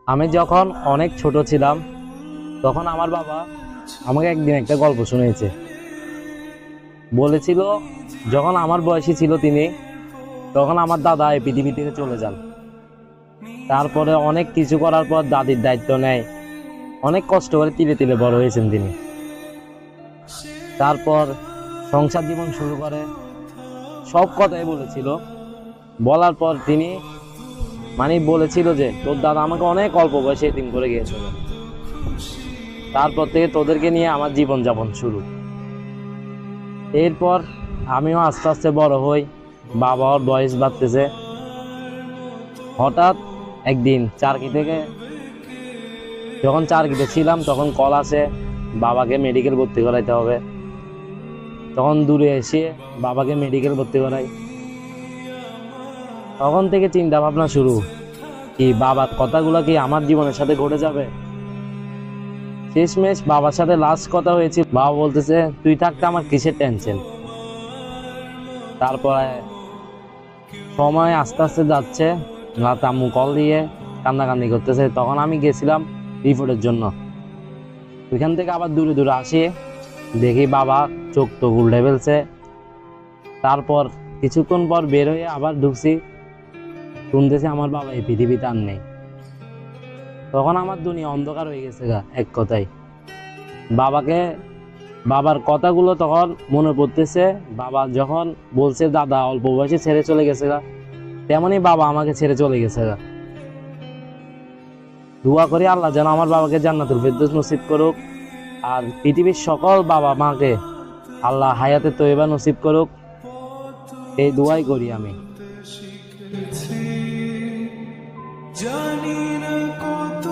আমি যখন অনেক ছোট ছিলাম তখন আমার বাবা আমাকে একদিন একটা গল্প শুনিয়েছে। বলেছিল যখন আমার বয়সী ছিল তিনি, তখন আমার দাদা এই পৃথিবী থেকে চলে যান। তারপরে অনেক কিছু করার পর দাদির দায়িত্ব নেয়। অনেক কষ্ট করে তিলে তিলে বড় হয়েছেন তিনি। তারপর সংসার জীবন শুরু করে। সব কথাই বলেছিল। বলার পর তিনি বলেছিল যে তোর দাদা আমাকে অনেক অল্প বয়সে এতিম করে গিয়েছিল। তারপর থেকে তোদেরকে নিয়ে আমার জীবন যাপন শুরু। এরপর আমিও আস্তে আস্তে বড় হই, বাবার বয়স বাড়তেছে। হঠাৎ একদিন যখন চারকিতে ছিলাম তখন কল আসে, বাবাকে মেডিকেল ভর্তি করাইতে হবে। তখন দূরে এসে বাবাকে মেডিকেল ভর্তি করাই। তখন থেকে চিন্তা ভাবনা শুরু, কি বাবার কথাগুলো কি আমার জীবনের সাথে ঘটে যাবে। শেষমেশ বাবার সাথে লাস্ট কথা হয়েছে, বাবা বলতেছে তুই থাকতে আমার কিসের টেনশন। তারপরে সময় আস্তে আস্তে যাচ্ছে, রাত আম্মু কল দিয়ে কান্নাকান্দি করতেছে। তখন আমি গেছিলাম রিপোর্টের জন্য। ওইখান থেকে আবার দূরে দূরে আসি, দেখি বাবা চোখ তো উল্টে ফেলছে। তারপর কিছুক্ষণ পর বের হয়ে আবার ঢুকছি, শুনতেছি আমার বাবা এই পৃথিবীতে আর নেই। তখন আমার দুনিয়া অন্ধকার হয়ে গেছে গা, এক কথায়। বাবার কথাগুলো তখন মনে পড়তেছে। বাবা যখন বলছে দাদা অল্প বয়সে ছেড়ে চলে গেছে গা, তেমনি বাবা আমাকে ছেড়ে চলে গেছে গা। দোয়া করি আল্লাহ যেন আমার বাবাকে জান্নাতুল ফেরদৌস নসিব করুক, আর পৃথিবীর সকল বাবা মাকে আল্লাহ হায়াতে তয়্যিবা নসিব করুক, এই দোয়াই করি আমি। জানি না কত